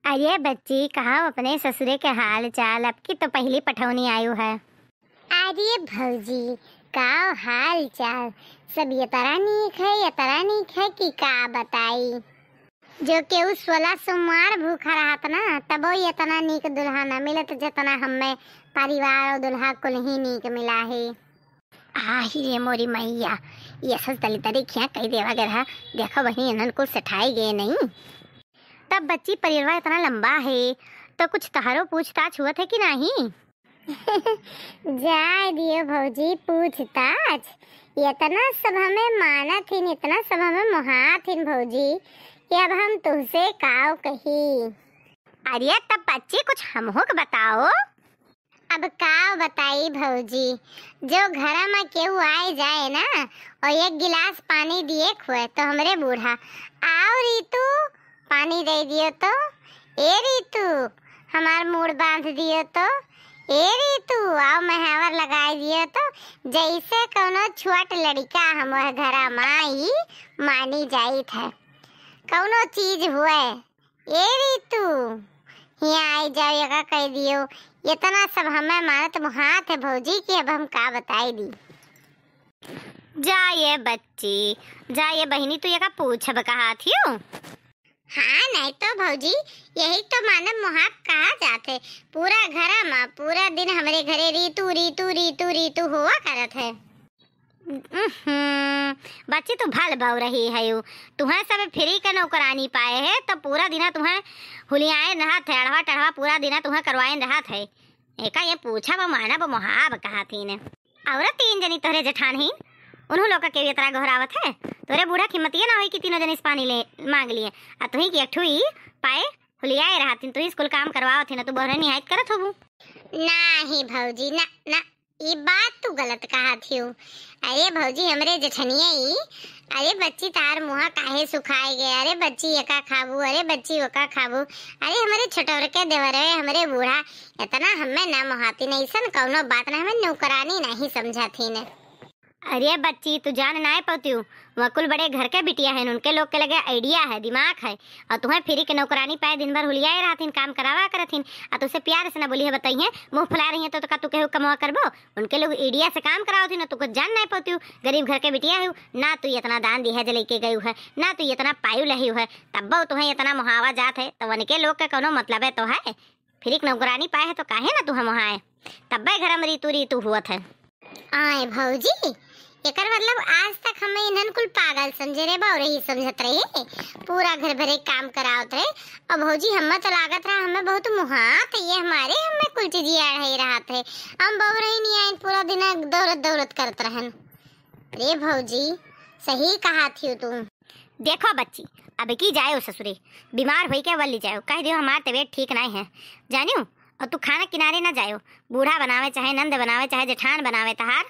अरे बच्ची, कहाँ अपने ससुरे के हाल चाल? अब की तो पहली पठौनी आयु है। अरे भौजी, का हाल चाल सब ये तरह नीक है कि का बताई। जो केहू 16 सोमवार भूखा रहत ना, तब वो इतना नीक दुल्हा न मिलत जितना हमें परिवार और दुल्हा कुल ही नीक मिला है। आही रे मोरी मैया, ये सब तली तरी क्या कही देवा गया। देखो वही इन्हन को सठाई गए नहीं। तब बच्ची, परिवार इतना लंबा है तो कुछ तहारो पूछताछ हुआ थे कि नहीं? जाए दियो भौजी, पूछताछ इतना सब हमें माना थी, इतना सब हमें मोहा थी भौजी कि अब हम तुझसे काव कही। अरे तब बच्ची, कुछ हमहो के बताओ। अब का बताई भौजी, जो घर में केहू आए जाए ना और एक गिलास पानी दिए खुए तो हमरे बूढ़ा आओ रीतू पानी दे दियो तो, ए रीतू हमार मूड बांध दियो तो, ए रीतू आओ महावर लगाए दियो तो, जैसे कोनो छोट लड़का हमारे घर माई मानी जाई था। कोनो चीज हुए, ए रीतू यहाँ आई जाओ ये कह दियो। इतना सब हमें मानत मुहात है भौजी कि अब हम का बताई दी। जाइए बच्ची, जाइए बहनी, तू ये का पूछब कहा थी? हाँ नहीं तो भौजी, यही तो मानव मुहात कहा जाते। पूरा घर में पूरा दिन हमारे घरे रीतू रीतू रीतू रीतू हुआ करत है। बच्ची तू भल भाव रही है यू। तुम्हें सब फ्री का नौकरानी पाए है तो पूरा दिन तुम्हें हुलियाए रहत है, अड़वा टड़वा पूरा दिन तुम्हें करवाए रहत है। एका ये पूछा वो माना वो मुहाब कहा थी ने। और 3 जनी तोरे जेठान ही, उन्हों लोग के इतना घोरावत है। तोरे बूढ़ा कीमतिया ना हुई कि 3 जनी पानी ले मांग लिए। आ तुही की अठुई पाए हुलियाए रहती, तुही स्कूल काम करवाओ थी ना, तू बहरे निहायत करत होबू। नहीं भौजी, ना ना, ये बात तू गलत कहा थी। अरे भौजी हमरे जेठनिया ही, अरे बच्ची तार मुहा काहे सुखाए गए, अरे बच्ची एका खाबू, अरे बच्ची ओका खाबू, अरे हमारे छोटोर के देवर है हमारे बूढ़ा इतना हमें ना मुहाती नहीं सन कौनो बात ना, हमें नौकरानी नहीं समझा थी ने। अरे बच्ची, तू जान ना पाती हूँ, वकुल बड़े घर के बिटिया है, उनके लोग के लगे आइडिया है, दिमाग है, और तुम्हें फ्री के नौकरानी पाए दिन भर हुलियाए रहतीन, काम करावा करथिन, और तुझसे प्यार से ना बोली है बताइए, मुंह फुला रही है तो का तू केहू कमावा करबो? उनके लोग आइडिया से काम कराओ थी ना, तू कुछ जान नहीं पाती हूँ। गरीब घर के बिटिया है ना, तू इतना दान दिया जले के गई है ना, तू इतना पायु लही है, तब तुम्हें इतना मुहावा जात है, तो उनके लोग का कोनो मतलब है तो है। फ्री नौकरानी पाए है तो काहे ना तू हम वहाँ आए, तब घर में रीतू रीतू हुआ है। आए भौजी, एकर मतलब आज तक हमें इन्हन कुल पागल समझे रे बा, और ही समझत रहे, पूरा घर भरे काम करावत रहे। अब भौजी हमें तो लागत रहा हमें बहुत मुहात है, ये हमारे हमें कुल चीज याद है रहा थे, हम बहु रही नहीं आए, पूरा दिन दौलत दौलत करत रहन। अरे भौजी सही कहा थी तुम। देखो बच्ची, अब की जाए ससुरे, बीमार हुई के वली जाओ, कह दियो हमार तबीयत ठीक नहीं है जानियो, और तू खाना किनारे ना जाओ, बूढ़ा बनावे चाहे नंद बनावे चाहे जेठान बनावे, तहार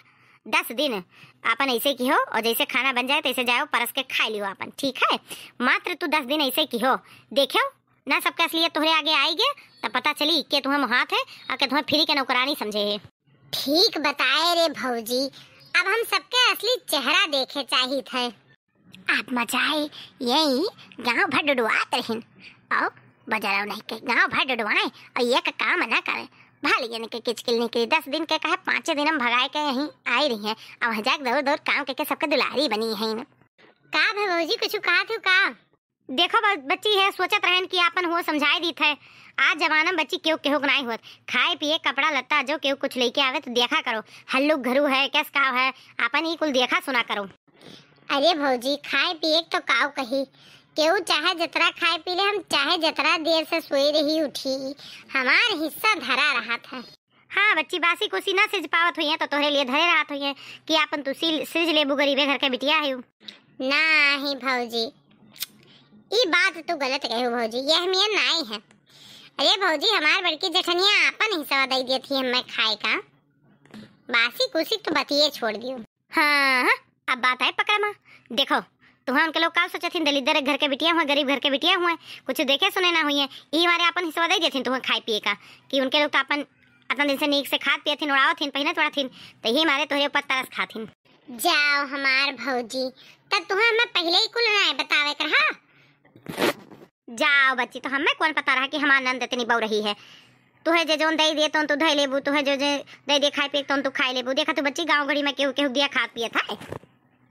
10 दिन अपन ऐसे की हो, और जैसे खाना बन जाए तैसे जाओ परस के खा लियो अपन, ठीक है? मात्र तू 10 दिन ऐसे की हो, देखो ना सबका असलियत तोहरे आगे आई गए, तब पता चली के तुम्हें मुहात है और के तुम्हें फ्री के नौकरानी समझे है। ठीक बताए रे भौजी, अब हम सबके असली चेहरा देखे चाहिए थे। आप मचाए यही गाँव भर डुडुआत रहीन, और बजारो नहीं के गाँव भर डुडुआए और ये का काम ना करे, भालिए के किचकिल निकली। 10 दिन के कहा 5 दिन हम भगाए के यहीं आई रही हैं, अब हजाक दौड़ दौड़ काम करके सबके दुलारी बनी है। का भौजी कुछ कहा थी का? देखो बच्ची है, सोचत रहन कि आपन हो समझाई दी थे। आज जमाना में बच्ची केहू केहू नहीं होत, खाए पिए कपड़ा लत्ता जो केहू कुछ लेके आवे तो देखा करो, हल्लुक घरू है कैस का है, आपन ही कुल देखा सुना करो। अरे भौजी खाए पिए तो काव कही, केहू चाहे जतरा खाए पी ले, हम चाहे जतरा देर से सोई रही उठी, हमार हिस्सा धरा रहा था। हाँ बच्ची, बासी कुसी ना सिज पावत हुई है तो तोहरे लिए धरे रात हुई है कि आपन तू सिज लेबू, गरीबे घर के बिटिया है। नहीं भौजी, ये बात तू गलत कहू भौजी, यह हमियन नहीं है। अरे भौजी हमार बड़की जेठनिया आपन हिस्सा दे दी थी हमें खाए का, बासी कुसी तो बतिए छोड़ दियो। हाँ अब बात है पकड़ा माँ, देखो तुम्हें उनके लोग काल सोचे थी दलिद्र घर के बिटिया हुए, गरीब घर के बिटिया हुए, कुछ देखे सुने ना हुई है, ये हमारे अपन हिस्सा दे दिए तुम्हें खाए पिए का, कि उनके लोग तो अपन अपना दिन से नीक से खात पिए थी, उड़ाव थी, पहने थोड़ा थी, तो यही हमारे तोहरे ऊपर तरस खाथिन। जाओ हमार भौजी, तब तुम्हें मैं पहले ही कुल ना बतावे कर। हाँ जाओ बच्ची, तो हमें कौन पता रहा कि हमारा नंद इतनी बौ रही है। तुहे जे जोन दे दिए तो तू धै लेबू, तुहे जो जे दे दे खाए पिए तो तू खाए लेबू। देखा तू बच्ची गाँव गड़ी में केहू केहू दिया खात पिए था।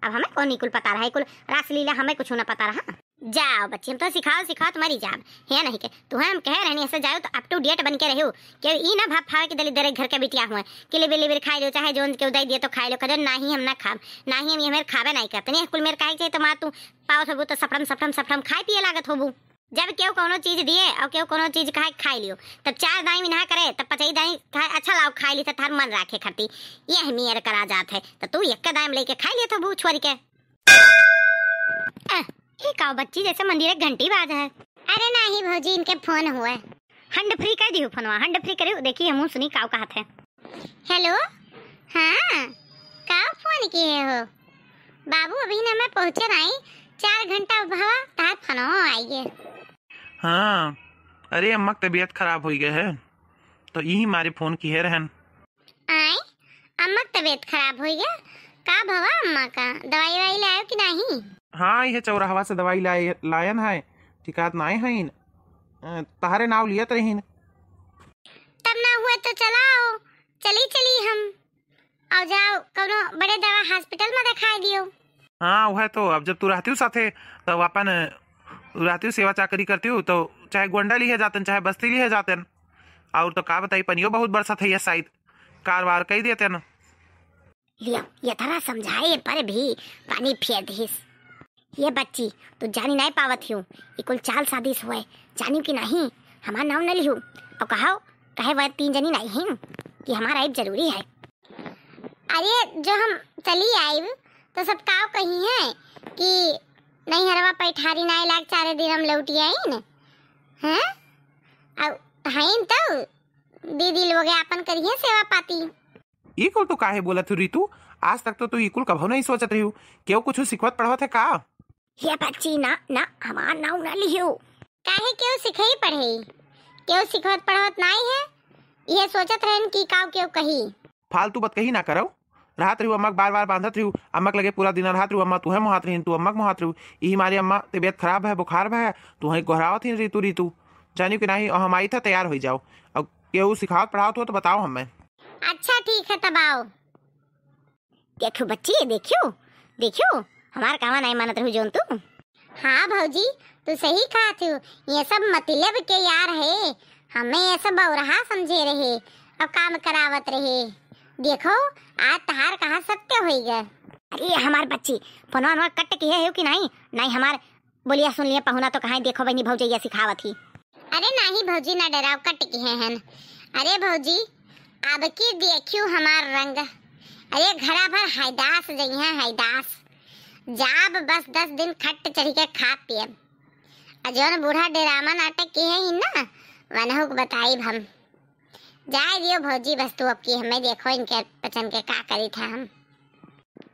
अब हमें कौन कुल पता रहा है, कुल रासलीला हमें कुछ ना पता रहा। जाओ बच्ची, हम तो सिखाओ तुम्हारी जाब है नहीं के तुम्हें हम कह रहे ऐसे जाओ तो अप टू डेट बन के रहो कि ई ना भाप फाड़ के दली दरे घर के बिटिया हुए कि लेबे लेबे खाए लो, चाहे जोन के दे दिए तो खाए लो। कदर नहीं हम ना खाब, नहीं हम हमें खावे नहीं करते नहीं कुल मेरे काहे चाहिए तो मार तू पाओ थबू तो सफरम सफरम सफरम खाए पिए लागत होबू। जब केहू कोनो चीज दिए और केहू कोनो चीज खाए लियो तब 4 दाई में ना करे तब 5 दाई अच्छा लाओ खाए ली तो थार मन राखे खटी ये हमीर करा जात है तो तू एक दाई में लेके खाए लिए तो बू छोड़ के। ये का बच्ची जैसे मंदिर एक घंटी बाज है। अरे नहीं भौजी, इनके फोन हुआ है। हंड फ्री कर दियो फोनवा, हंड फ्री करियो। देखिए मुंह सुनी काव कहत है। हेलो, हाँ का फोन किए हो बाबू? अभी ना मैं पहुँचे नहीं, 4 घंटा भवा तार फोनवा आइए। हाँ, अरे अम्मा की तबीयत खराब हो गई है तो यही हमारे फोन की है रहन। आए अम्मा की तबीयत खराब हो गया का भवा? अम्मा का दवाई वाई लायो कि नहीं? हाँ, यह चौराहवा से दवाई लायन है, टिकात नाय हईन, तहारे नाव लियत रहीन। तब ना हुआ तो चलाओ, चली हम आओ जाओ कौनो बड़े दवा हॉस्पिटल में दिखाई दियो। हाँ वह तो, अब जब तू रहती हूँ साथे तब अपन रहती हूँ सेवा चाकरी करती हूँ तो चाहे गोंडा लिए जातन चाहे बस्ती लिए जातन, और तो का बताई पनियो बहुत बरसा था ये शायद कारवार कही देते न। लिया ये तरह समझाए पर भी पानी फेर दीस। ये बच्ची तू जानी नहीं पावत हूँ, ये कुल चाल सादिश हुए जानी कि नहीं हमारा नाम न लिहू और कहे वह 3 जनी नहीं हैं कि हमारा आइब जरूरी है। अरे जो हम चली आइब तो सब काव कही है कि नहीं हरवा पैठारी नहीं लाग 4 दिन हम लौटी आई न हैं। अब हैं तो दीदी लोग अपन करिए सेवा पाती। ई कुल तो काहे बोलत हूँ रीतू? आज तक तो तू ई कुल कभो नहीं सोचत रही हूँ, क्यों कुछ सिखवत पढ़वत है का? ये बच्ची ना हमारा नाम न लिहू। काहे क्यों सिखई पढ़ई, क्यों सिखवत पढ़वत नहीं है, ये सोचत रहन की काव क्यों कही। फालतू बात कही ना करो, रात रही अम्मा बार बार बांधत रही, अम्मा लगे पूरा दिन रात रही, अम्मा तुहे मुहात रही, तू अम्मा मुहात रही। यही हमारी अम्मा तबीयत खराब है, बुखार है, तुहे गोहरावत ही रीतू जानी कि नहीं, और हम आई था तैयार हो जाओ, और केहू सिखावत पढ़ावत हो तो बताओ हमें। अच्छा ठीक है तब आओ। देखो बच्ची देखो हमार कावा नहीं मानत रहू जोन तू। हाँ भौजी तू सही कहा थी, ये सब मतलब के यार है, हमें ये सब बौरहा समझे रहे अब काम करावत रहे। देखो आज तहार कहा सत्य हो गया। अरे हमार बच्ची फोनवा कट की है कि नहीं हमार बोलिया सुन लिया पहुना तो कहाँ देखो बहनी भौजैया सिखावत ही। अरे नहीं भौजी ना डराव, कट की है। अरे भौजी अब की देखियो हमार रंग, अरे घरा भर हैदास जइहा हैदास, जाब बस 10 दिन खट चढ़ के खा पिए। जौन बूढ़ा डेरामा नाटक के है ना वनहु बताई हम। जाए दियो भौजी बस तू अब की हमें देखो इनके पचन के का करी था हम।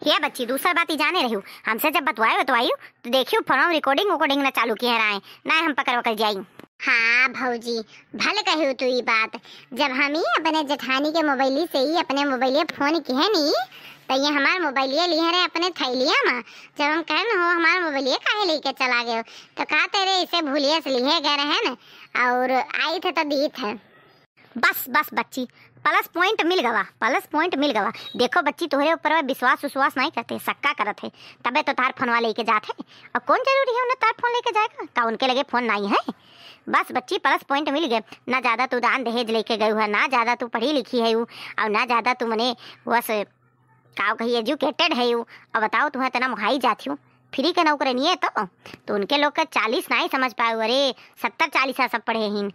ये बच्ची दूसरा बात ही जाने रही हूँ, हमसे जब बतवाई तो देखियो फोन रिकॉर्डिंग ना चालू किए रहे ना हम पकड़ जाई। हाँ भौजी भल कहू तू ये बात, जब हम ही अपने जेठानी के मोबाइल से ही अपने मोबाइल फोन की है नी तो ये हमारे मोबाइल लिए रहे अपने थैलिया में। जब हम कहन हो हमारे मोबाइल काहे लेके चला गए तो कहा तेरे इसे भूलिए से लिए गए रहे न और आई थे तो दी थे। बस बच्ची प्लस पॉइंट मिल गवा। देखो बच्ची तुम्हारे ऊपर विश्वास नहीं करते, सक्का करत है तबे तो तार फोनवा लेके जाते और कौन जरूरी है उन्हें तार फोन लेके जाएगा का उनके लगे फोन नहीं है। बस बच्ची प्लस पॉइंट मिल गए, ना ज्यादा तू दान दहेज लेके गई है, ना ज्यादा तू पढ़ी लिखी है और ना ज्यादा तू मने बस का कही एजुकेटेड है। और बताओ तुम्हें इतना मुहाई जाती हूँ फ्री के नौकरी नहीं है तो उनके लोग का 40 नहीं समझ पाए, अरे 70-40 सब पढ़े ही।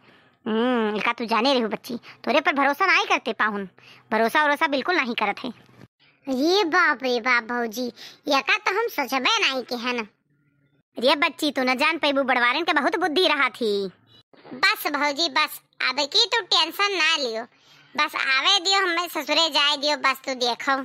का तू जाने रही बच्ची तोरे पर भरोसा नहीं करते पाहुन, भरोसा बिल्कुल नहीं करत है। ये बाप रे बाप भौजी ये का तो हम सोचबे नहीं के है ना। ये बच्ची तू न जान पैबू बड़वारन के बहुत बुद्धि रहा थी। बस भौजी बस अब की तू टेंशन ना लियो, बस आवे दियो हमें ससुरे जाए दियो, बस तू देखो।